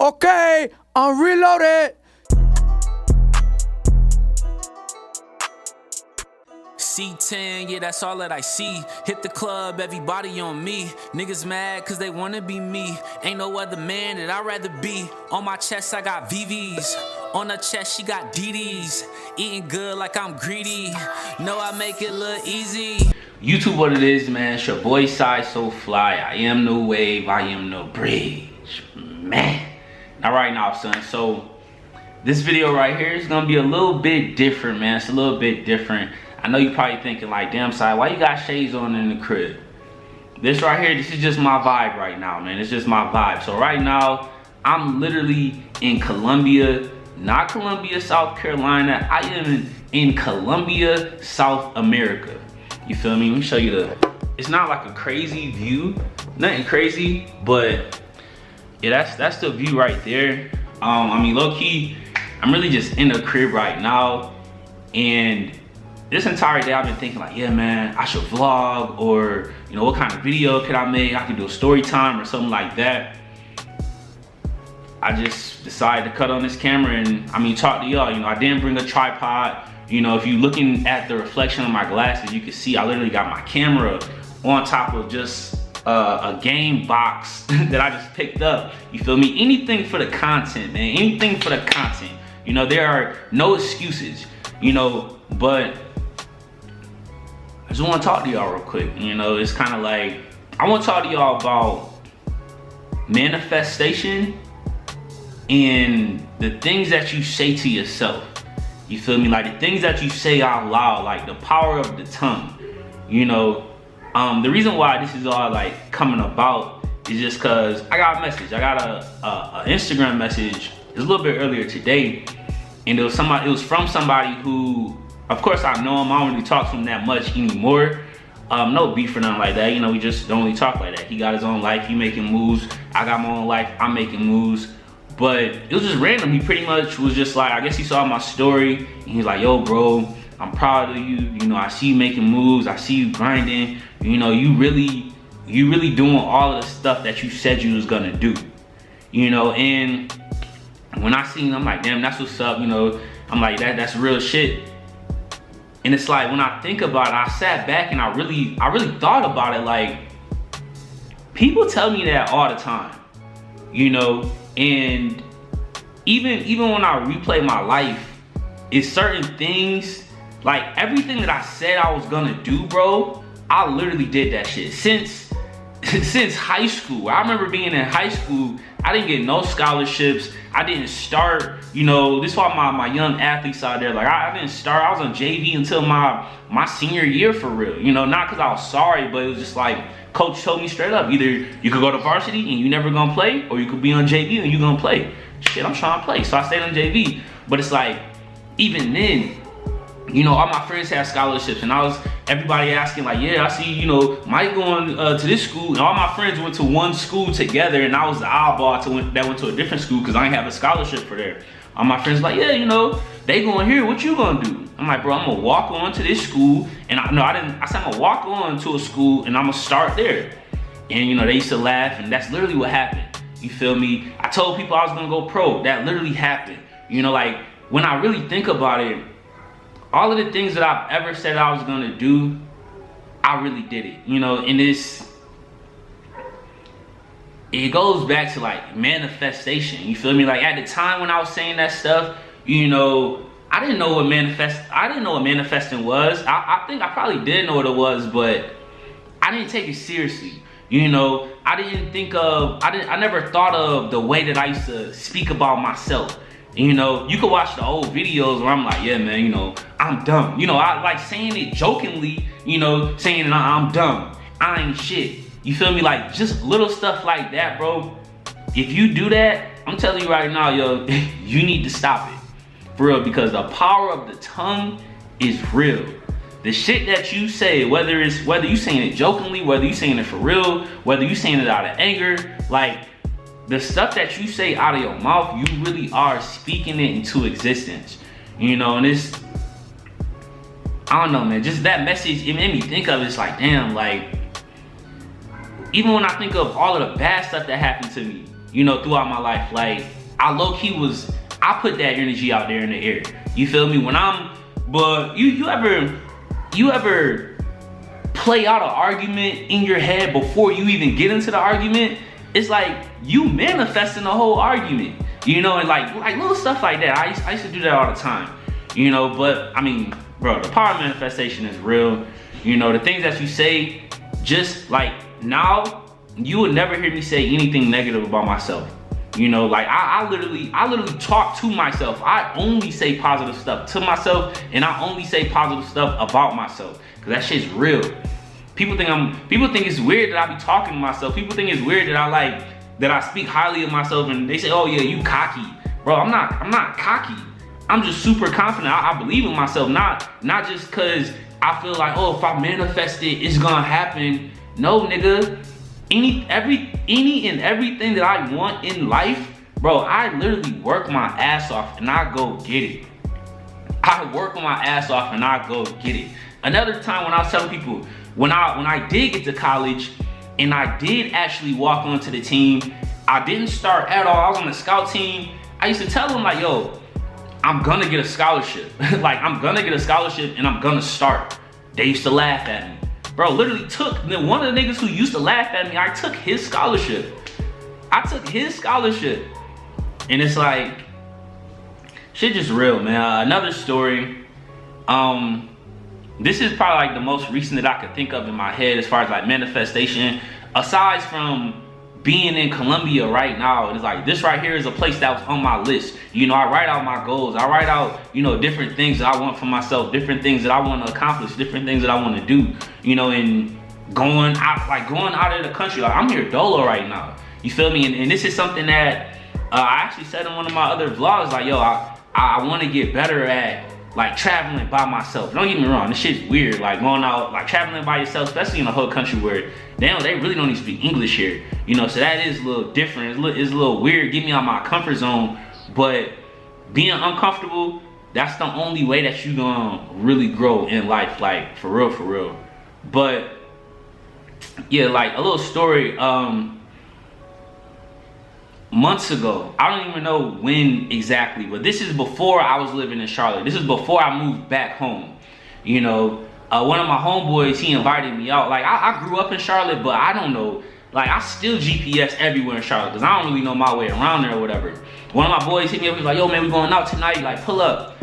Okay, I'm reloaded. C10, yeah, that's all that I see. Hit the club, everybody on me. Niggas mad cause they wanna be me. Ain't no other man that I'd rather be. On my chest, I got VVs. On her chest, she got DDs. Eating good like I'm greedy. Know I make it look easy. YouTube, what it is, man. It's your boy Sayysooflyy. I am no wave, I am no bridge. Man. All right now, son. So, this video right here is gonna be a little bit different, man. It's a little bit different. I know you're probably thinking like, damn, Sai, why you got shades on in the crib? This right here, this is just my vibe right now, man. It's just my vibe. So right now, I'm literally in Columbia, not Columbia, South Carolina. I am in Columbia, South America. You feel me? Let me show you the, it's not like a crazy view, nothing crazy, but yeah, that's the view right there. I mean, low key, I'm really just in the crib right now, and this entire day I've been thinking like, yeah, man, I should vlog, or you know, what kind of video could I make? I could do a story time or something like that. I just decided to cut on this camera and I mean, talk to y'all. You know, I didn't bring a tripod. You know, if you're looking at the reflection of my glasses, you can see I literally got my camera on top of just a game box that I just picked up. You feel me? Anything for the content, man. Anything for the content. You know, there are no excuses, you know, but I just want to talk to y'all real quick. You know, it's kind of like, I want to talk to y'all about manifestation and the things that you say to yourself. You feel me? Like the things that you say out loud, like the power of the tongue. You know, the reason why this is all like coming about is just cause I got a message. I got a Instagram message. It was a little bit earlier today, and it was from somebody who, of course I know him. I don't really talk to him that much anymore. No beef or nothing like that. You know, we just don't really talk like that. He got his own life. He making moves. I got my own life. I'm making moves. But it was just random. He pretty much was just like, I guess he saw my story and he's like, yo, bro, I'm proud of you. You know, I see you making moves. I see you grinding. You know, you really doing all of the stuff that you said you was gonna do. You know, and when I seen him, I'm like, damn, that's what's up. You know, I'm like, that's real shit. And it's like, when I think about it, I sat back and I really thought about it. Like, people tell me that all the time, you know, and even when I replay my life, it's certain things, like everything that I said I was gonna do, bro, I literally did that shit since high school. I remember being in high school, I didn't get no scholarships. I didn't start, you know, this is why my young athletes out there, like I didn't start, I was on JV until my senior year for real. You know, not because I was sorry, but it was just like, coach told me straight up, either you could go to varsity and you never gonna play, or you could be on JV and you gonna play. Shit, I'm trying to play, so I stayed on JV. But it's like, even then, you know, all my friends had scholarships, and everybody asking like, yeah, I see, you know, Mike going to this school, and all my friends went to one school together, and I was the oddball that went to a different school because I didn't have a scholarship for there. All my friends like, yeah, you know, they going here, what you gonna do? I'm like, bro, I'm gonna walk on to this school, and I said I'm gonna walk on to a school, and I'm gonna start there. And you know, they used to laugh, and that's literally what happened. You feel me? I told people I was gonna go pro. That literally happened. You know, like, when I really think about it, all of the things that I've ever said I was gonna do, I really did it. You know, and it goes back to like manifestation. You feel me? Like at the time when I was saying that stuff, you know, I didn't know what manifesting was. I think I probably did know what it was, but I didn't take it seriously. You know, I never thought of the way that I used to speak about myself. You know, you could watch the old videos where I'm like, yeah, man, you know, I'm dumb. You know, I like saying it jokingly, you know, saying I'm dumb, I ain't shit. You feel me? Like, just little stuff like that, bro. If you do that, I'm telling you right now, yo, you need to stop it. For real, because the power of the tongue is real. The shit that you say, whether you saying it jokingly, whether you saying it for real, whether you saying it out of anger, like, the stuff that you say out of your mouth, you really are speaking it into existence. You know, and it's, I don't know, man, just that message, it made me think of it. It's like, damn, like, even when I think of all of the bad stuff that happened to me, you know, throughout my life. Like, I I put that energy out there in the air. You feel me? But you ever play out an argument in your head before you even get into the argument? It's like you manifesting the whole argument, you know, and like little stuff like that. I used to do that all the time, you know. But I mean, bro, the power of manifestation is real. You know, the things that you say, just like now, you would never hear me say anything negative about myself. You know, like I literally talk to myself. I only say positive stuff to myself, and I only say positive stuff about myself, because that shit's real. People think it's weird that I be talking to myself. People think it's weird that I speak highly of myself, and they say, oh yeah, you cocky. Bro, I'm not cocky. I'm just super confident. I believe in myself, not just cause I feel like, oh, if I manifest it, it's gonna happen. No, nigga. Any and everything that I want in life, bro, I literally work my ass off and I go get it. I work my ass off and I go get it. Another time when I was telling people, when I did get to college and I did actually walk onto the team, I didn't start at all. I was on the scout team. I used to tell them like, yo, I'm gonna get a scholarship. Like, I'm gonna get a scholarship and I'm gonna start. They used to laugh at me. Bro, literally took one of the niggas who used to laugh at me, I took his scholarship. And it's like, shit just real, man. Another story. This is probably like the most recent that I could think of in my head as far as like manifestation. Aside from being in Colombia right now, it's like this right here is a place that was on my list. You know, I write out my goals. I write out, you know, different things that I want for myself, different things that I want to accomplish, different things that I want to do, you know, and going out of the country. Like, I'm here dolo right now. You feel me? And this is something that I actually said in one of my other vlogs, like, yo, I want to get better at like traveling by myself. Don't get me wrong, this shit's weird, like going out, like traveling by yourself, especially in a whole country where they really don't even speak English here, you know, so that is a little different. It's a little weird, get me out my comfort zone. But being uncomfortable, that's the only way that you gonna really grow in life, like for real. But yeah, like a little story, months ago, I don't even know when exactly, but this is before I was living in Charlotte. This is before I moved back home. You know, one of my homeboys, he invited me out. Like, I grew up in Charlotte, but I don't know, like, I still GPS everywhere in Charlotte because I don't really know my way around there or whatever. One of my boys hit me up, he was like, yo man, we going out tonight, like pull up.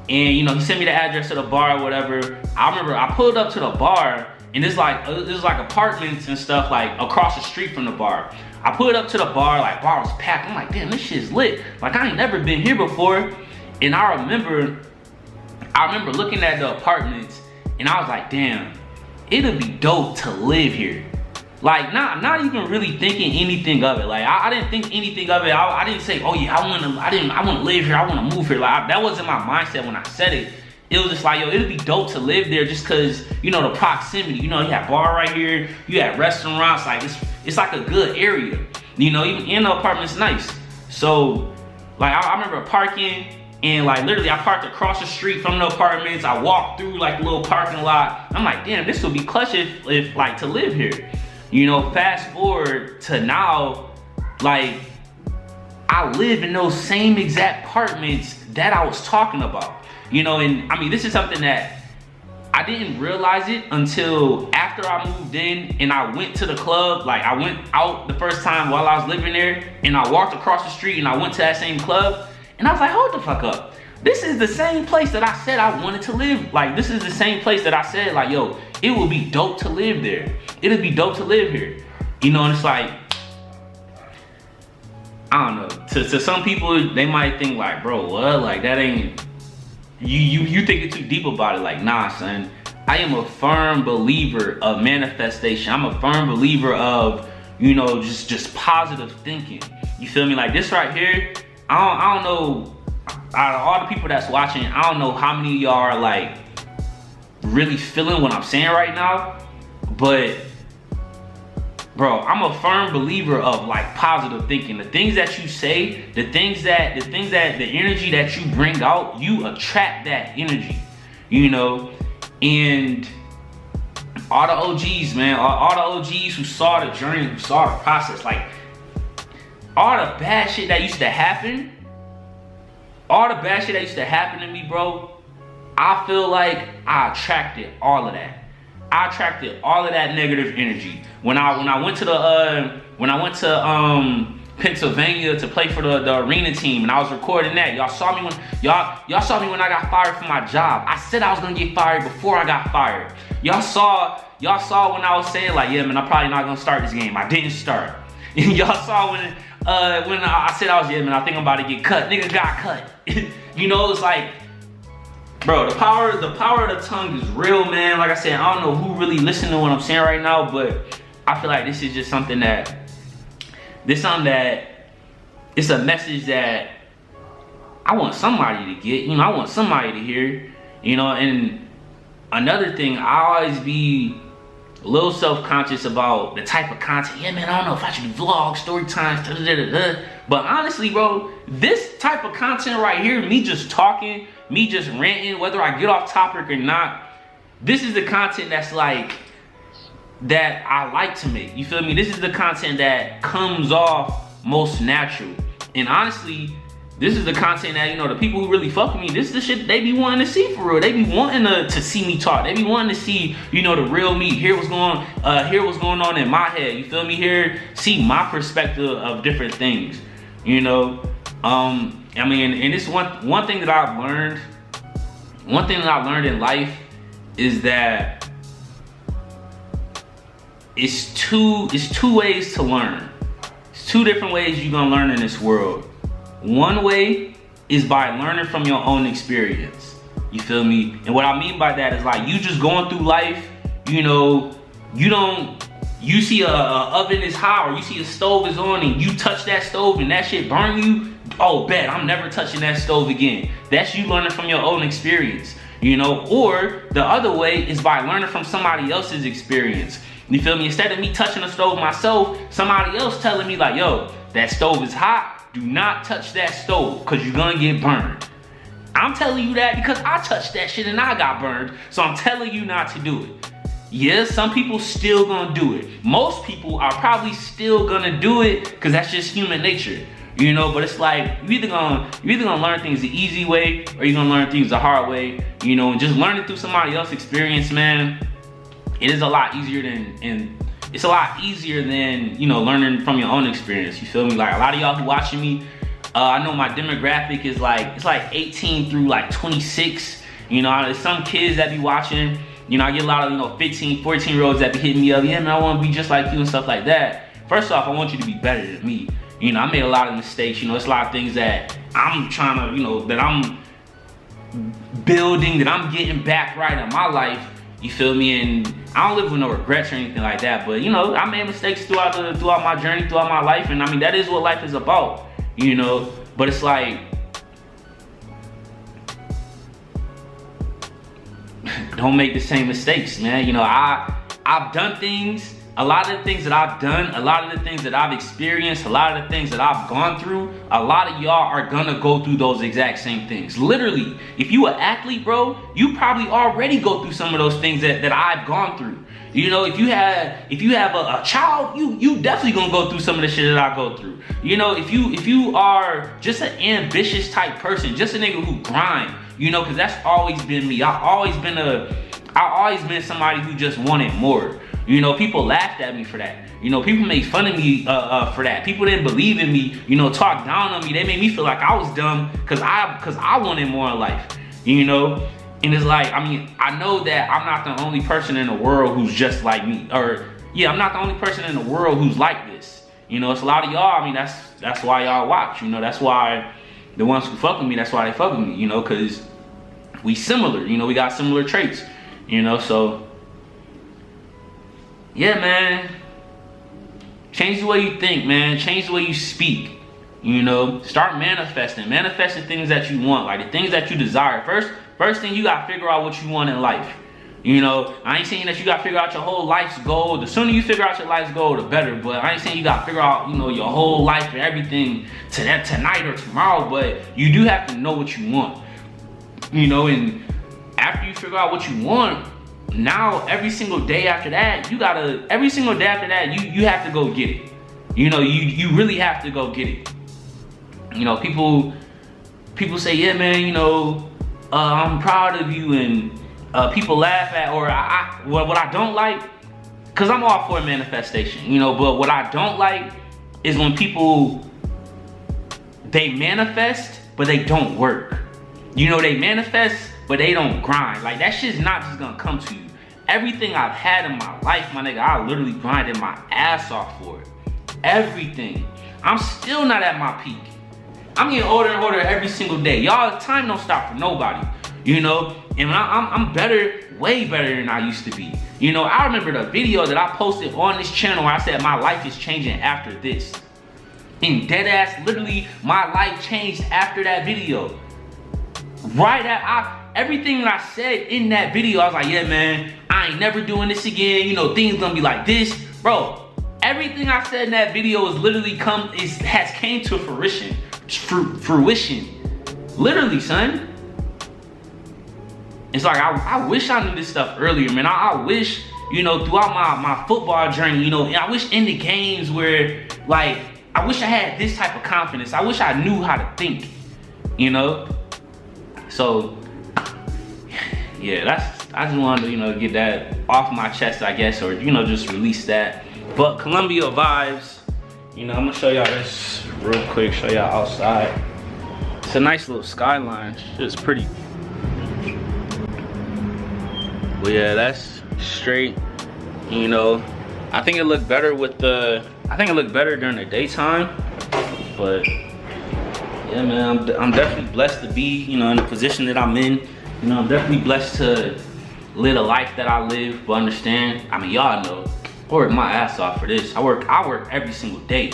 And you know, he sent me the address to the bar or whatever. I remember I pulled up to the bar, and there's like apartments and stuff like across the street from the bar. I pulled up to the bar, like bar was packed. I'm like, damn, this shit's lit. Like, I ain't never been here before. And I remember looking at the apartments, and I was like, damn, it'd be dope to live here. Like, not even really thinking anything of it. Like, I didn't think anything of it. I didn't say, oh yeah, I wanna live here, I wanna move here. Like, that wasn't my mindset when I said it. It was just like, yo, it'd be dope to live there just cause, you know, the proximity. You know, you have bar right here, you have restaurants, like it's like a good area. You know, even in the apartment's nice. So, like, I remember parking, and like literally I parked across the street from the apartments. I walked through like a little parking lot. I'm like, damn, this would be clutch if like to live here. You know, fast forward to now, like I live in those same exact apartments that I was talking about. You know, and I mean, this is something that I didn't realize it until after I moved in and I went to the club. Like, I went out the first time while I was living there, and I walked across the street and I went to that same club, and I was like, hold the fuck up. This is the same place that I said I wanted to live. Like, this is the same place that I said, like, yo, it would be dope to live there. It'd be dope to live here. You know, and it's like, I don't know. To some people, they might think like, bro, what? Like, that ain't, you thinking too deep about it. Like, nah, son. I am a firm believer of manifestation. I'm a firm believer of, you know, just positive thinking. You feel me? Like, this right here, I don't know, out of all the people that's watching, I don't know how many of y'all are like really feeling what I'm saying right now, but bro, I'm a firm believer of like positive thinking. The things that you say, the energy that you bring out, you attract that energy, you know. And all the OGs, man, all the OGs who saw the journey, who saw the process, like all the bad shit that used to happen, to me, bro, I feel like I attracted all of that. I attracted all of that negative energy. When I went to Pennsylvania to play for the arena team, and I was recording that. Y'all saw me when when I got fired from my job. I said I was gonna get fired before I got fired. Y'all saw when I was saying like, yeah, man, I'm probably not gonna start this game. I didn't start. Y'all saw when I said I was, yeah, man, I think I'm about to get cut. Nigga got cut. You know, it's like, bro, the power of the tongue is real, man. Like I said, I don't know who really listening to what I'm saying right now, but I feel like this is just something that, it's a message that I want somebody to get, you know, I want somebody to hear, you know. And another thing, I always be a little self-conscious about the type of content. Yeah, man, I don't know if I should do vlogs, story times, but honestly, bro, this type of content right here, me just talking, me just ranting, whether I get off topic or not, this is the content that's like, that I like to make. You feel me? This is the content that comes off most natural. And honestly, this is the content that, you know, the people who really fuck with me, this is the shit they be wanting to see for real. They be wanting to see me talk. They be wanting to see, you know, the real me. Hear what's going on in my head. You feel me? See my perspective of different things. You know, I mean, and it's one thing that I've learned. One thing that I've learned in life is that it's two ways to learn. It's two different ways you're gonna learn in this world. One way is by learning from your own experience. You feel me? And what I mean by that is like, you just going through life, you know, you see a oven is hot, or you see a stove is on and you touch that stove and that shit burn you. Oh, bet, I'm never touching that stove again. That's you learning from your own experience, you know. Or the other way is by learning from somebody else's experience. You feel me? Instead of me touching the stove myself, somebody else telling me like, yo, that stove is hot. Do not touch that stove because you're gonna get burned. I'm telling you that because I touched that shit and I got burned. So I'm telling you not to do it. Yeah, some people still gonna do it. Most people are probably still gonna do it because that's just human nature. You know, but it's like, you're either gonna learn things the easy way or you're gonna learn things the hard way. You know, and just learning through somebody else's experience, man, it is a lot easier than you know, learning from your own experience. You feel me? Like a lot of y'all who watching me, I know my demographic is like, it's like 18 through like 26. You know, there's some kids that be watching. You know, I get a lot of, you know, 15, 14-year-olds that be hitting me up. Yeah, man, I want to be just like you and stuff like that. First off, I want you to be better than me. You know, I made a lot of mistakes. You know, it's a lot of things that I'm trying to, you know, that I'm building, that I'm getting back right in my life. You feel me? And I don't live with no regrets or anything like that. But, you know, I made mistakes throughout my journey, throughout my life. And I mean, that is what life is about, you know. But it's like, don't make the same mistakes, man. You know, I've done things. A lot of the things that I've done, a lot of the things that I've experienced, a lot of the things that I've gone through, a lot of y'all are gonna go through those exact same things. Literally, if you an athlete, bro, you probably already go through some of those things that I've gone through. You know, if you have a child, you definitely gonna go through some of the shit that I go through. You know, if you are just an ambitious type person, just a nigga who grind, you know, because that's always been me. I've always been somebody who just wanted more. You know, people laughed at me for that. You know, people made fun of me for that. People didn't believe in me, you know, talked down on me. They made me feel like I was dumb because I wanted more in life, you know? And it's like, I mean, I know that I'm not the only person in the world who's just like me. Or, yeah, I'm not the only person in the world who's like this. You know, it's a lot of y'all. I mean, that's why y'all watch. You know, that's why the ones who fuck with me, that's why they fuck with me, you know, because we similar. You know, we got similar traits, you know, so... yeah, man, change the way you think, man. Change the way you speak, you know. Start manifesting things that you want, like the things that you desire. First thing, you gotta figure out what you want in life. You know, I ain't saying that you gotta figure out your whole life's goal. The sooner you figure out your life's goal, the better. But I ain't saying you gotta figure out, you know, your whole life and everything tonight or tomorrow. But you do have to know what you want, you know. And after you figure out what you want, now every single day after that, you have to go get it. You know, you really have to go get it. You know, people say, yeah, man, you know, I'm proud of you, and people laugh at, or what I don't like, cause I'm all for manifestation, you know, but what I don't like is when people, they manifest, but they don't work. You know, they manifest, but they don't grind. Like, that shit's not just gonna come to you. Everything I've had in my life, my nigga, I literally grinded my ass off for it. Everything. I'm still not at my peak. I'm getting older and older every single day. Y'all, time don't stop for nobody, you know? And I'm better, way better than I used to be. You know, I remember the video that I posted on this channel where I said my life is changing after this. And dead ass, literally, my life changed after that video. Right at, everything that I said in that video, I was like, yeah, man, I ain't never doing this again. You know, things gonna be like this. Bro, everything I said in that video is literally has came to fruition. Fruition. Literally, son. It's like, I wish I knew this stuff earlier, man. I wish, you know, throughout my football journey, you know, I wish in the games where, like, I wish I had this type of confidence. I wish I knew how to think, you know? So, yeah, I just wanted to, you know, get that off my chest, I guess, or, you know, just release that. But Columbia vibes, you know, I'm gonna show y'all this real quick, show y'all outside. It's a nice little skyline, it's pretty. But yeah, that's straight, you know. I think it looked better during the daytime, but yeah, man, I'm definitely blessed to be, you know, in the position that I'm in. You know, I'm definitely blessed to live a life that I live, but understand, I mean, y'all know, I work my ass off for this. I work every single day.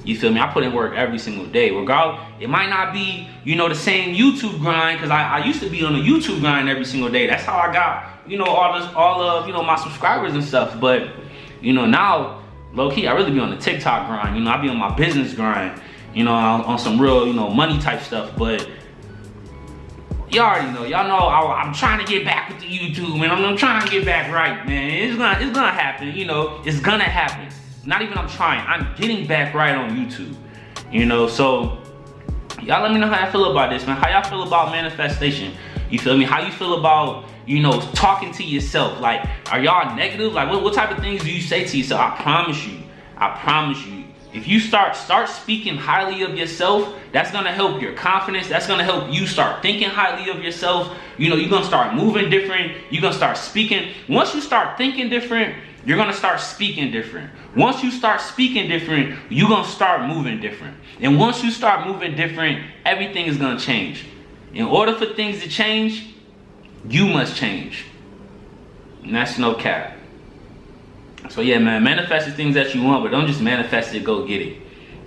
You feel me? I put in work every single day. Regardless, it might not be, you know, the same YouTube grind, because I used to be on a YouTube grind every single day. That's how I got, you know, all of, you know, my subscribers and stuff. But, you know, now, low-key, I really be on the TikTok grind. You know, I be on my business grind, you know, on some real, you know, money type stuff. But y'all already know, I'm trying to get back with the YouTube, man. I'm trying to get back right, man. It's gonna happen, you know, it's gonna happen. Not even I'm trying, I'm getting back right on YouTube, you know? So y'all let me know how y'all feel about this, man. How y'all feel about manifestation? You feel me? How you feel about, you know, talking to yourself? Like, are y'all negative? Like, what type of things do you say to yourself? I promise you, if you start speaking highly of yourself, that's gonna help your confidence. That's gonna help you start thinking highly of yourself. You know, you're gonna start moving different. You're gonna start speaking. Once you start thinking different, you're gonna start speaking different. Once you start speaking different, you're gonna start moving different. And once you start moving different, everything is gonna change. In order for things to change, you must change. And that's no cap. So yeah, man, manifest the things that you want, but don't just manifest it, go get it.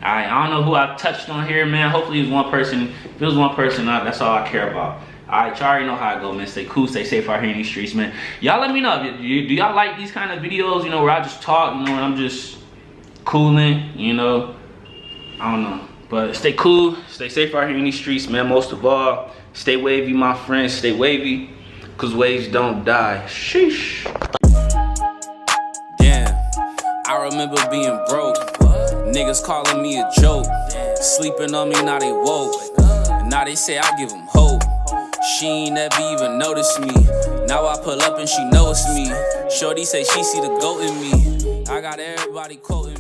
All right, I don't know who I touched on here, man. Hopefully it's one person. If it was one person, that's all I care about. All right, y'all already know how I go, man. Stay cool, stay safe out here in these streets, man. Y'all let me know. Do y'all like these kind of videos, you know, where I just talk, you know, and I'm just cooling, you know? I don't know. But stay cool, stay safe out here in these streets, man. Most of all, stay wavy, my friends. Stay wavy, because waves don't die. Sheesh. Damn, I remember being broke. Niggas calling me a joke. Sleeping on me, now they woke. And now they say I give them hope. She ain't never even noticed me. Now I pull up and she knows me. Shorty say she see the goat in me. I got everybody quoting